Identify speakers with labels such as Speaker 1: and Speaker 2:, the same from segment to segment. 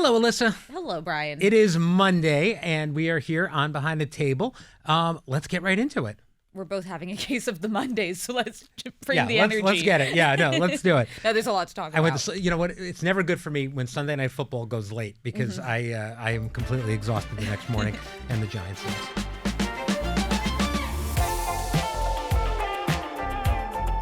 Speaker 1: Hello, Alyssa.
Speaker 2: Hello, Brian.
Speaker 1: It is Monday, and we are here on Behind the Table. Let's get right into it.
Speaker 2: We're both having a case of the Mondays, so let's bring the energy.
Speaker 1: Let's get it. Yeah, no, let's do it.
Speaker 2: No, there's a lot to talk about.
Speaker 1: You know what? It's never good for me when Sunday Night Football goes late because I am completely exhausted the next morning, and the Giants lose.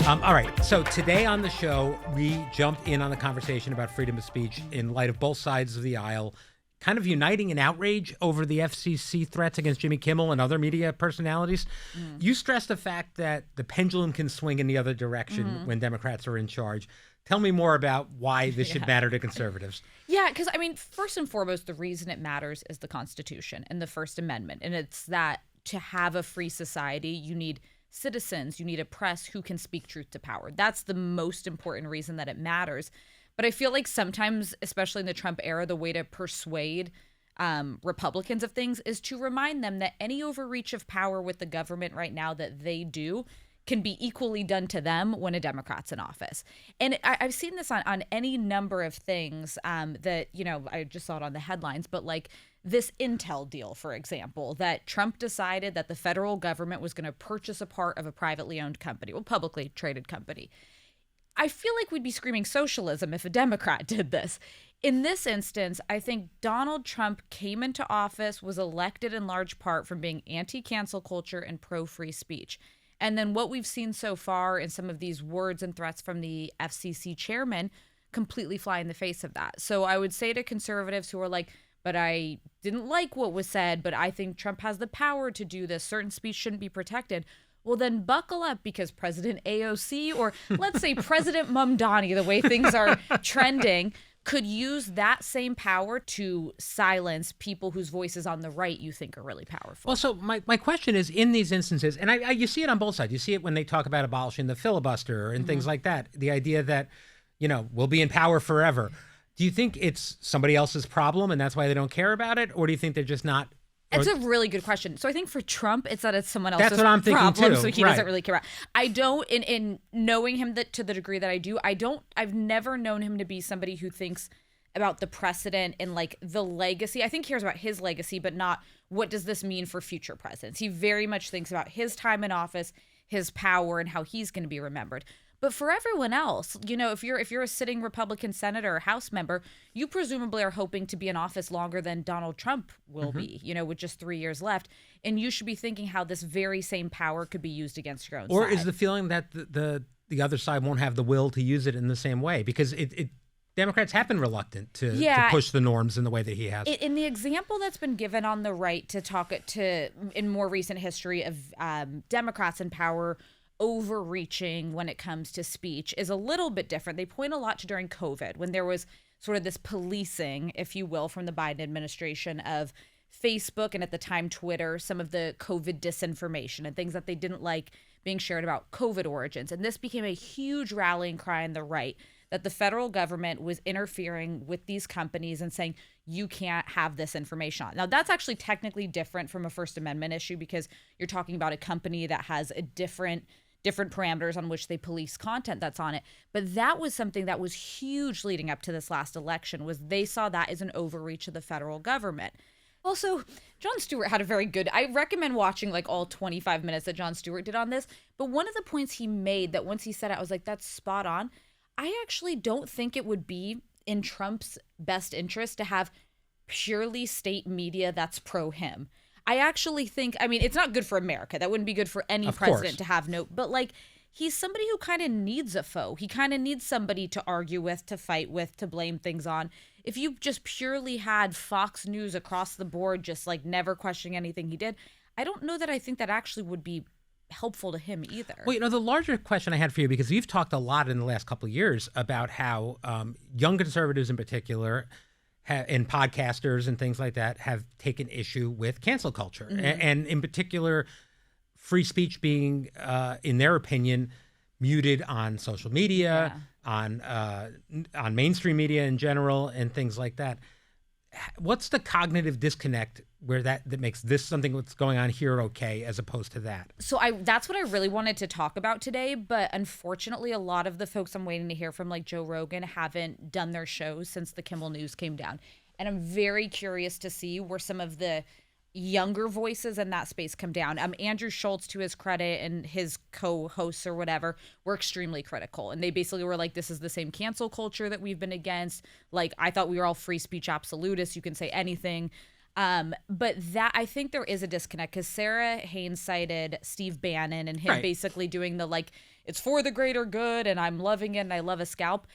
Speaker 1: All right, so today on the show, we jumped in on the conversation about freedom of speech in light of both sides of the aisle kind of uniting in outrage over the FCC threats against Jimmy Kimmel and other media personalities. You stressed the fact that the pendulum can swing in the other direction when Democrats are in charge. Tell me more about why this should matter to conservatives.
Speaker 2: Yeah, because, I mean, first and foremost, the reason it matters is the Constitution and the First Amendment. And it's that to have a free society, you need citizens, you need a press who can speak truth to power. That's the most important reason that it matters. But I feel like sometimes, especially in the Trump era, the way to persuade Republicans of things is to remind them that any overreach of power with the government right now that they do can be equally done to them when a Democrat's in office. And I've seen this on any number of things that, you know, I just saw it on the headlines, but like this Intel deal, for example, that Trump decided that the federal government was going to purchase a part of a privately owned company, well, publicly traded company. I feel like we'd be screaming socialism if a Democrat did this. In this instance, I think Donald Trump came into office, was elected in large part from being anti-cancel culture and pro-free speech. And then what we've seen so far in some of these words and threats from the FCC chairman completely fly in the face of that. So I would say to conservatives who are like, but I didn't like what was said, but I think Trump has the power to do this, certain speech shouldn't be protected. Well, then buckle up, because President AOC, or let's say President Mamdani, the way things are trending, could use that same power to silence people whose voices on the right you think are really powerful.
Speaker 1: Well, so my question is, in these instances, and you see it on both sides. You see it when they talk about abolishing the filibuster and things like that. The idea that, you know, we'll be in power forever. Do you think it's somebody else's problem and that's why they don't care about it? Or do you think they're just not?
Speaker 2: It's a really good question. So I think for Trump, it's that it's someone else's
Speaker 1: That's what I'm thinking
Speaker 2: problem,
Speaker 1: too.
Speaker 2: so he doesn't really care about. I don't, in knowing him to the degree that I do, I've never known him to be somebody who thinks about the precedent and like the legacy. I think he cares about his legacy, but not what does this mean for future presidents. He very much thinks about his time in office, his power, and how he's going to be remembered. But for everyone else, you know, if you're a sitting Republican senator or House member, you presumably are hoping to be in office longer than Donald Trump will be, you know, with just 3 years left. And you should be thinking how this very same power could be used against your own side.
Speaker 1: Or is the feeling that the other side won't have the will to use it in the same way? Because Democrats have been reluctant to push the norms in the way that he has.
Speaker 2: In the example that's been given on the right to talk to in more recent history of Democrats in power overreaching when it comes to speech is a little bit different. They point a lot to during COVID, when there was sort of this policing, if you will, from the Biden administration of Facebook and at the time Twitter, some of the COVID disinformation and things that they didn't like being shared about COVID origins. And this became a huge rallying cry on the right that the federal government was interfering with these companies and saying, you can't have this information on. Now, that's actually technically different from a First Amendment issue because you're talking about a company that has a different parameters on which they police content that's on it. But that was something that was huge leading up to this last election, was they saw that as an overreach of the federal government. Also, Jon Stewart had a very good, I recommend watching like all 25 minutes that Jon Stewart did on this. But one of the points he made that once he said it, I was like, that's spot on. I actually don't think it would be in Trump's best interest to have purely state media that's pro him. I actually think, I mean, it's not good for America. That wouldn't be good for any president to have no, but like, he's somebody who kind of needs a foe. He kind of needs somebody to argue with, to fight with, to blame things on. If you just purely had Fox News across the board, just like never questioning anything he did, I don't know that I think that actually would be helpful to him either.
Speaker 1: Well, you know, the larger question I had for you, because you've talked a lot in the last couple of years about how young conservatives in particular and podcasters and things like that have taken issue with cancel culture. And in particular, free speech being, in their opinion, muted on social media, on mainstream media in general, and things like that. What's the cognitive disconnect where that makes this something that's going on here okay as opposed to that?
Speaker 2: So that's what I really wanted to talk about today, but unfortunately a lot of the folks I'm waiting to hear from, like Joe Rogan, haven't done their shows since the Kimmel news came down. And I'm very curious to see where some of the younger voices in that space come down. Andrew Schultz, to his credit, and his co-hosts or whatever, were extremely critical. And they basically were like, this is the same cancel culture that we've been against. Like, I thought we were all free speech absolutists. You can say anything. But that, I think there is a disconnect, because Sarah Haynes cited Steve Bannon and him basically doing the, like, it's for the greater good and I'm loving it and I love a scalp.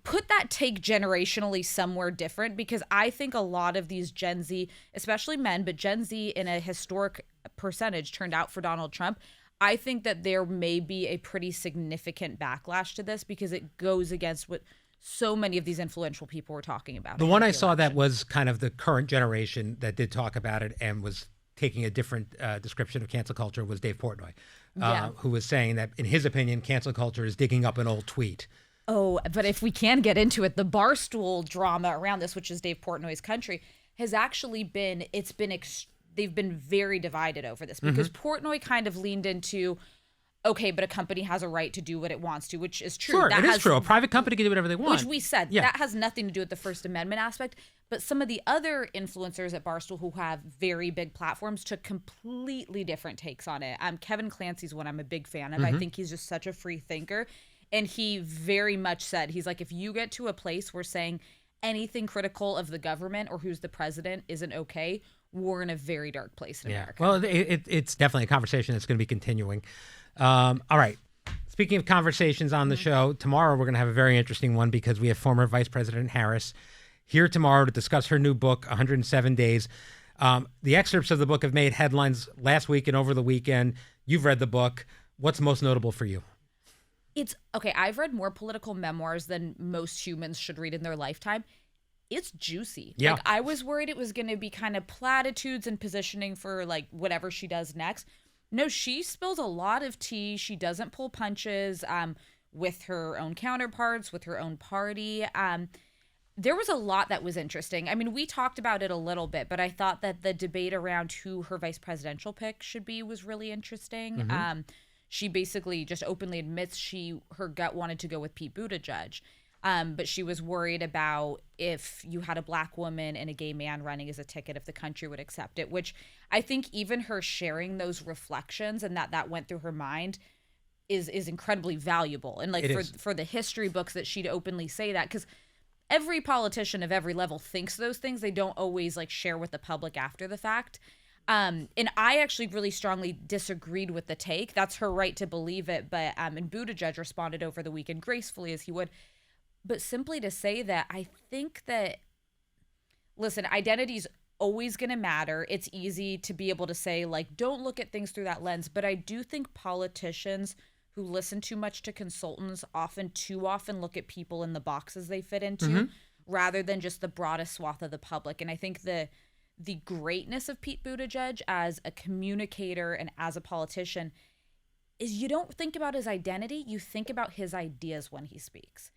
Speaker 2: Put that take generationally somewhere different, because I think a lot of these Gen Z, especially men, but Gen Z in a historic percentage turned out for Donald Trump. I think that there may be a pretty significant backlash to this, because it goes against what so many of these influential people were talking about.
Speaker 1: The one I saw that was kind of the current generation that did talk about it and was taking a different description of cancel culture was Dave Portnoy, who was saying that, in his opinion, cancel culture is digging up an old tweet.
Speaker 2: Oh, but if we can get into it, the Barstool drama around this, which is Dave Portnoy's country, has actually been, they've been very divided over this, because Portnoy kind of leaned into, okay, but a company has a right to do what it wants to, which is true.
Speaker 1: Sure, it is true. A private company can do whatever they want.
Speaker 2: Which we said, that has nothing to do with the First Amendment aspect. But some of the other influencers at Barstool who have very big platforms took completely different takes on it. Kevin Clancy's one I'm a big fan of. I think he's just such a free thinker. And he very much said, he's like, if you get to a place where saying anything critical of the government or who's the president isn't okay, we're in a very dark place in America.
Speaker 1: Well, it's definitely a conversation that's going to be continuing. All right. Speaking of conversations on the show, tomorrow we're going to have a very interesting one, because we have former Vice President Harris here tomorrow to discuss her new book, 107 Days. The excerpts of the book have made headlines last week and over the weekend. You've read the book. What's most notable for you?
Speaker 2: It's okay. I've read more political memoirs than most humans should read in their lifetime. It's juicy.
Speaker 1: Yeah.
Speaker 2: Like, I was worried it was going to be kind of platitudes and positioning for like whatever she does next. No, she spills a lot of tea. She doesn't pull punches with her own counterparts, with her own party. There was a lot that was interesting. I mean, we talked about it a little bit, but I thought that the debate around who her vice presidential pick should be was really interesting. She basically just openly admits her gut wanted to go with Pete Buttigieg. But she was worried about if you had a black woman and a gay man running as a ticket, if the country would accept it, which I think even her sharing those reflections and that went through her mind is incredibly valuable. And like for the history books that she'd openly say that, because every politician of every level thinks those things. They don't always like share with the public after the fact. And I actually really strongly disagreed with the take. That's her right to believe it. But and Buttigieg responded over the weekend gracefully as he would. But simply to say that I think that, listen, identity's always going to matter. It's easy to be able to say, like, don't look at things through that lens. But I do think politicians who listen too much to consultants too often look at people in the boxes they fit into rather than just the broadest swath of the public. And I think the greatness of Pete Buttigieg as a communicator and as a politician is you don't think about his identity, you think about his ideas when he speaks.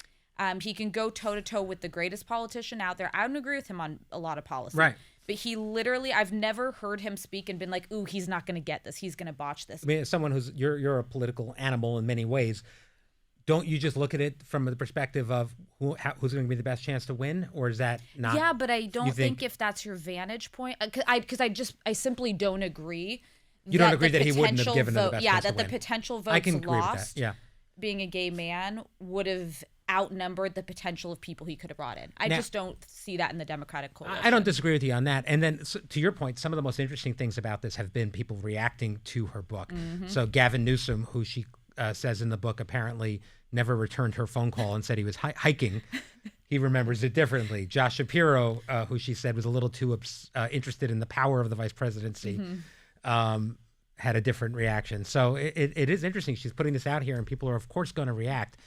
Speaker 2: He can go toe-to-toe with the greatest politician out there. I don't agree with him on a lot of policy.
Speaker 1: Right.
Speaker 2: But he literally, I've never heard him speak and been like, ooh, he's not going to get this. He's going to botch this.
Speaker 1: I mean, as someone you're a political animal in many ways, don't you just look at it from the perspective of who's going to be the best chance to win? Or is that not?
Speaker 2: Yeah, but I don't think if that's your vantage point, because I simply don't agree.
Speaker 1: You don't agree that he wouldn't have given her the best chance to
Speaker 2: win? Yeah, that the potential votes
Speaker 1: I can agree
Speaker 2: lost,
Speaker 1: with that. Yeah.
Speaker 2: being a gay man, would have outnumbered the potential of people he could have brought in. I just don't see that in the Democratic coalition.
Speaker 1: I don't disagree with you on that. And then to your point, some of the most interesting things about this have been people reacting to her book. So Gavin Newsom, who she says in the book apparently never returned her phone call and said he was hiking. He remembers it differently. Josh Shapiro, who she said was a little too interested in the power of the vice presidency, had a different reaction. So it is interesting. She's putting this out here and people are, of course, going to react.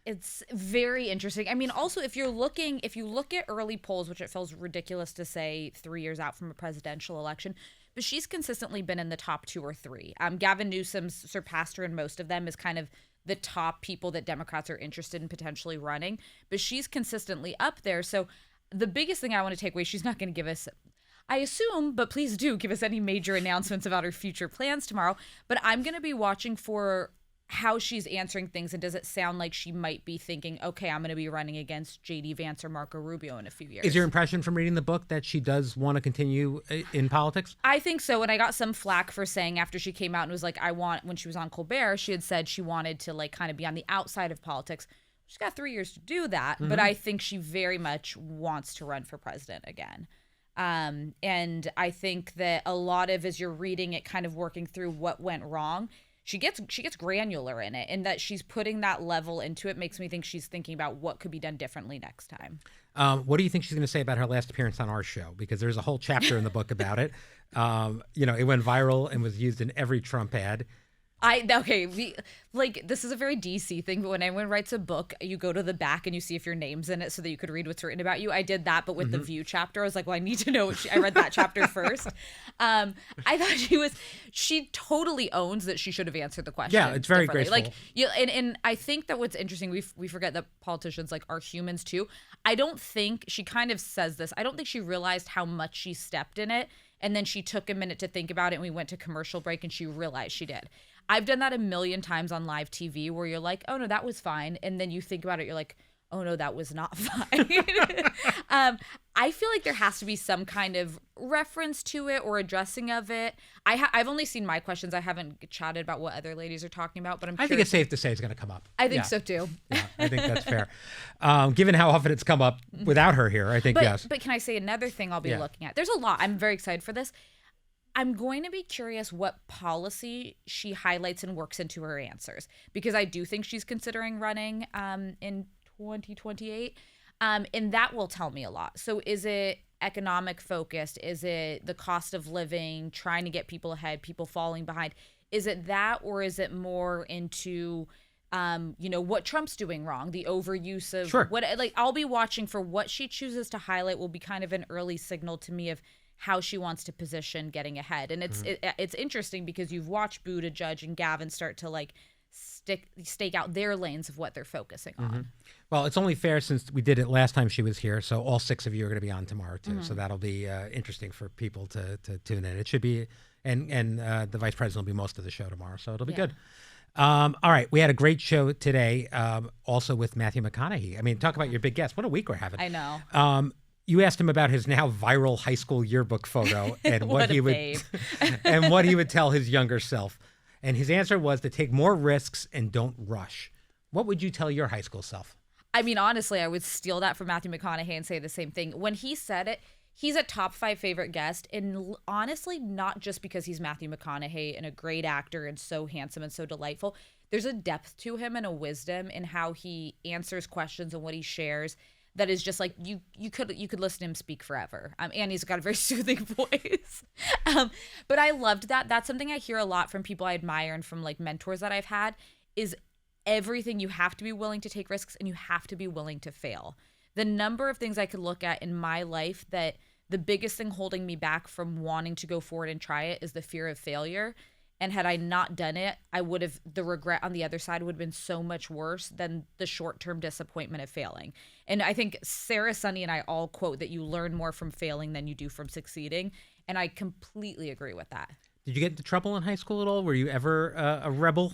Speaker 2: It's very interesting. I mean, also, if you look at early polls, which it feels ridiculous to say 3 years out from a presidential election, but she's consistently been in the top 2 or 3. Gavin Newsom's surpassed her in most of them, is kind of the top people that Democrats are interested in potentially running, but she's consistently up there. So the biggest thing I want to take away, she's not going to give us, I assume, but please do give us any major announcements about her future plans tomorrow. But I'm going to be watching for how she's answering things, and does it sound like she might be thinking, okay, I'm going to be running against J.D. Vance or Marco Rubio in a few years?
Speaker 1: Is your impression from reading the book that she does want to continue in politics?
Speaker 2: I think so. And I got some flack for saying after she came out and was like, when she was on Colbert, she had said she wanted to like kind of be on the outside of politics. She's got 3 years to do that, but I think she very much wants to run for president again. And I think that a lot of, as you're reading it, kind of working through what went wrong, she gets granular in it, and that she's putting that level into it makes me think she's thinking about what could be done differently next time.
Speaker 1: What do you think she's going to say about her last appearance on our show? Because there's a whole chapter in the book about it. It went viral and was used in every Trump ad. This is a very DC thing, but when anyone writes a book, you go to the back and you see if your name's in it so that you could read what's written about you. I did that, but with the View chapter, I was like, well, I need to know I read that chapter first. I thought she totally owns that she should have answered the question. Yeah, it's very graceful.
Speaker 2: And I think that what's interesting, we forget that politicians are humans too. I don't think, she kind of says this, I don't think she realized how much she stepped in it. And then she took a minute to think about it, and we went to commercial break, and she realized she did. I've done that a million times on live TV where you're like, oh, no, that was fine. And then you think about it, you're like, oh, no, that was not fine. I feel like there has to be some kind of reference to it or addressing of it. I've only seen my questions. I haven't chatted about what other ladies are talking about, but
Speaker 1: I think it's safe to say it's going to come up.
Speaker 2: I think so, too.
Speaker 1: Yeah, I think that's fair. Given how often it's come up without her here, I think yes.
Speaker 2: But can I say another thing I'll be looking at? There's a lot. I'm very excited for this. I'm going to be curious what policy she highlights and works into her answers, because I do think she's considering running in 2028, and that will tell me a lot. So is it economic focused? Is it the cost of living, trying to get people ahead, people falling behind? Is it that, or is it more into what Trump's doing wrong, the overuse of what, I'll be watching for what she chooses to highlight will be kind of an early signal to me of how she wants to position getting ahead. And it's interesting because you've watched Buttigieg and Gavin start to stake out their lanes of what they're focusing on.
Speaker 1: Well, it's only fair since we did it last time she was here, so all 6 of you are going to be on tomorrow too. So that'll be interesting for people to tune in. It should be, and the vice president will be most of the show tomorrow, so it'll be good. All right, we had a great show today, also with Matthew McConaughey. I mean, talk about your big guest. What a week we're having.
Speaker 2: I know.
Speaker 1: You asked him about his now viral high school yearbook photo and what he would and what he would tell his younger self. And his answer was to take more risks and don't rush. What would you tell your high school self?
Speaker 2: I mean, honestly, I would steal that from Matthew McConaughey and say the same thing. When he said it, he's a top 5 favorite guest. And honestly, not just because he's Matthew McConaughey and a great actor and so handsome and so delightful. There's a depth to him and a wisdom in how he answers questions and what he shares that is just like you could listen to him speak forever. And he's got a very soothing voice. But I loved that. That's something I hear a lot from people I admire and from mentors that I've had is everything. You have to be willing to take risks and you have to be willing to fail. The number of things I could look at in my life that the biggest thing holding me back from wanting to go forward and try it is the fear of failure. And had I not done it, the regret on the other side would have been so much worse than the short-term disappointment of failing. And I think Sarah, Sunny, and I all quote that you learn more from failing than you do from succeeding. And I completely agree with that.
Speaker 1: Did you get into trouble in high school at all? Were you ever a rebel?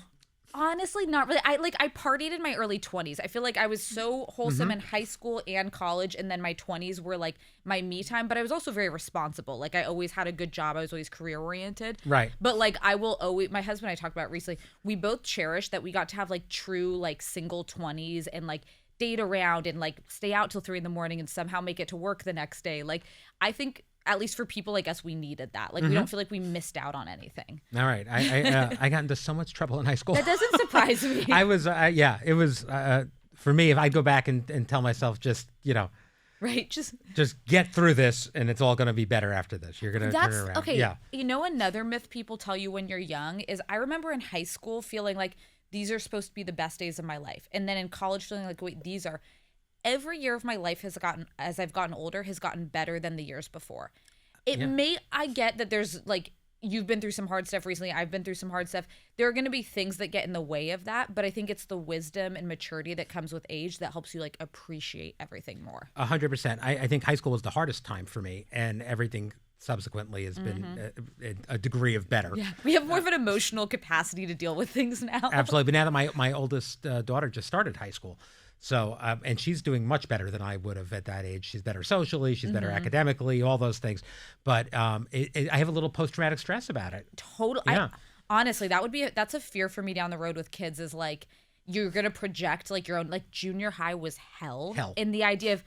Speaker 2: Honestly, not really. I partied in my early 20s. I feel like I was so wholesome in high school and college, and then my 20s were my me time, but I was also very responsible. I always had a good job. I was always career oriented.
Speaker 1: Right.
Speaker 2: But I will always, my husband and I talked about it recently, we both cherish that we got to have true single 20s and date around and stay out till 3 a.m. and somehow make it to work the next day. I think at least for people like us, we needed that. We don't feel like we missed out on anything.
Speaker 1: All right. I got into so much trouble in high school.
Speaker 2: That doesn't surprise me.
Speaker 1: It was, for me, if I go back and tell myself
Speaker 2: right,
Speaker 1: just get through this and it's all going to be better after this. You're going to turn it around.
Speaker 2: Okay.
Speaker 1: Yeah.
Speaker 2: Another myth people tell you when you're young is I remember in high school feeling like these are supposed to be the best days of my life. And then in college feeling like, wait, these are... Every year of my life as I've gotten older, has gotten better than the years before. I get that there's you've been through some hard stuff recently. I've been through some hard stuff. There are going to be things that get in the way of that, but I think it's the wisdom and maturity that comes with age that helps you appreciate everything more.
Speaker 1: 100%. I think high school was the hardest time for me, and everything subsequently has been a degree of better.
Speaker 2: Yeah, we have more of an emotional capacity to deal with things now.
Speaker 1: Absolutely. But now that my oldest daughter just started high school, so and she's doing much better than I would have at that age. She's better socially, she's better academically, all those things. But I have a little post-traumatic stress about it.
Speaker 2: Totally.
Speaker 1: Yeah.
Speaker 2: Honestly, that's a fear for me down the road with kids is like you're gonna project like your own, like junior high was hell. And the idea of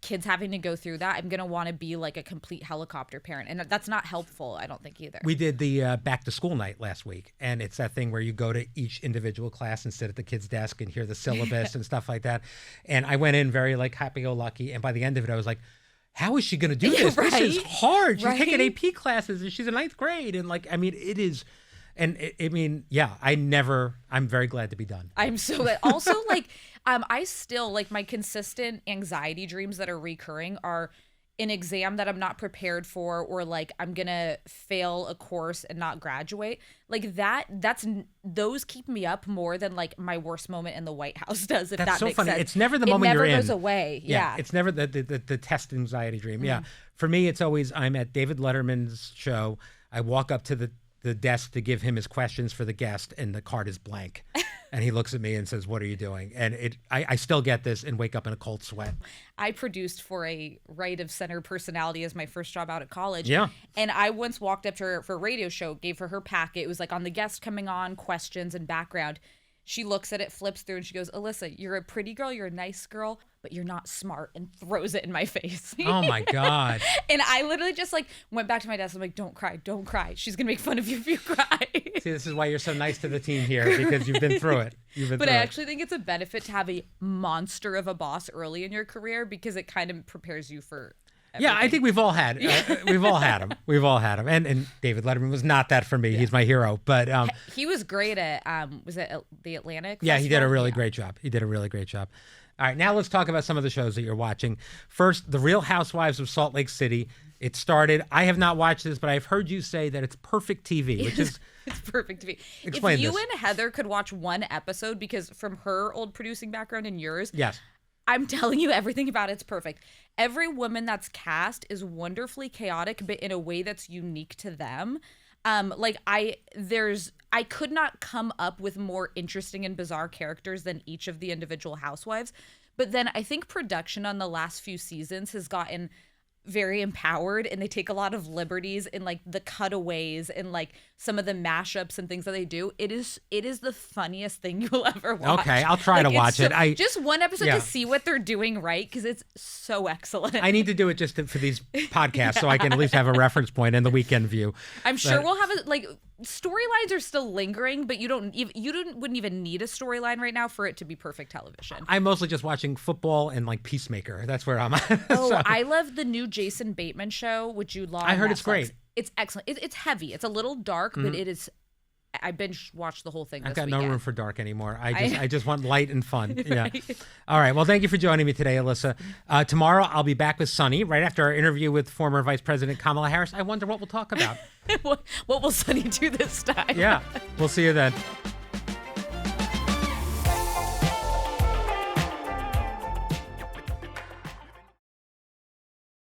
Speaker 2: kids having to go through that, I'm gonna want to be like a complete helicopter parent, and that's not helpful, I don't think either.
Speaker 1: We did the back to school night last week, and it's that thing where you go to each individual class and sit at the kid's desk and hear the syllabus and stuff like that. And I went in very like happy-go-lucky, and by the end of it, I was like, how is she going to do this?
Speaker 2: Right?
Speaker 1: This is hard. She's
Speaker 2: Right?
Speaker 1: taking AP classes, and she's in 9th grade, and like, I mean, it is. And I'm very glad to be done.
Speaker 2: I'm so glad. Also, like, I still, like, my consistent anxiety dreams that are recurring are an exam that I'm not prepared for, or like I'm gonna fail a course and not graduate. Like those keep me up more than like my worst moment in the White House does. If
Speaker 1: That's
Speaker 2: that makes
Speaker 1: funny.
Speaker 2: sense.
Speaker 1: It's never the moment you're in.
Speaker 2: It never goes away. Yeah.
Speaker 1: It's never the test anxiety dream. Yeah. For me, it's always I'm at David Letterman's show. I walk up to the desk to give him his questions for the guest, and the card is blank. And he looks at me and says, "What are you doing?" And I still get this and wake up in a cold sweat.
Speaker 2: I produced for a right of center personality as my first job out of college.
Speaker 1: Yeah.
Speaker 2: And I once walked up to her for a radio show, gave her packet. It was like on the guest coming on, questions and background. She looks at it, flips through, and she goes, "Alyssa, you're a pretty girl, you're a nice girl, but you're not smart," and throws it in my face.
Speaker 1: Oh my God.
Speaker 2: And I literally just like went back to my desk. I'm like, don't cry. She's going to make fun of you if you cry.
Speaker 1: See, this is why you're so nice to the team here, because you've been through it.
Speaker 2: But I actually think it's a benefit to have a monster of a boss early in your career, because it kind of prepares you for everything.
Speaker 1: Yeah, I think we've all had we've all had him. We've all had him. And David Letterman was not that for me. Yeah. He's my hero. But
Speaker 2: he was great at was it the Atlantic
Speaker 1: Yeah,
Speaker 2: Festival?
Speaker 1: he did a really great job. He did a really great job. All right, now let's talk about some of the shows that you're watching. First, The Real Housewives of Salt Lake City. It started. I have not watched this, but I've heard you say that it's perfect TV, which is
Speaker 2: it's perfect TV.
Speaker 1: Explain
Speaker 2: if you
Speaker 1: this.
Speaker 2: and Heather could watch one episode, because from her old producing background and yours,
Speaker 1: yes.
Speaker 2: I'm telling you, everything about it's perfect. Every woman that's cast is wonderfully chaotic, but in a way that's unique to them. I could not come up with more interesting and bizarre characters than each of the individual housewives. But then I think production on the last few seasons has gotten very empowered, and they take a lot of liberties in like the cutaways and like some of the mashups and things that they do. It is the funniest thing you'll ever watch.
Speaker 1: Okay, I'll try to watch it.
Speaker 2: Just one episode to see what they're doing right, because it's so excellent.
Speaker 1: I need to do it just for these podcasts so I can at least have a reference point in the weekend view.
Speaker 2: I'm sure we'll have storylines are still lingering, but you wouldn't even need a storyline right now for it to be perfect television.
Speaker 1: I'm mostly just watching football and like Peacemaker. That's where I'm at.
Speaker 2: Oh, I love the new Jason Bateman show with Jude Law.
Speaker 1: I heard it's great.
Speaker 2: It's excellent. It's heavy. It's a little dark, but it is. I binge watched the whole thing.
Speaker 1: I've
Speaker 2: this
Speaker 1: got
Speaker 2: weekend.
Speaker 1: no room for dark anymore. I just want light and fun. Yeah.
Speaker 2: Right.
Speaker 1: All right. Well, thank you for joining me today, Alyssa. Tomorrow I'll be back with Sunny right after our interview with former Vice President Kamala Harris. I wonder what we'll talk about.
Speaker 2: What will Sunny do this time?
Speaker 1: Yeah. We'll see you then.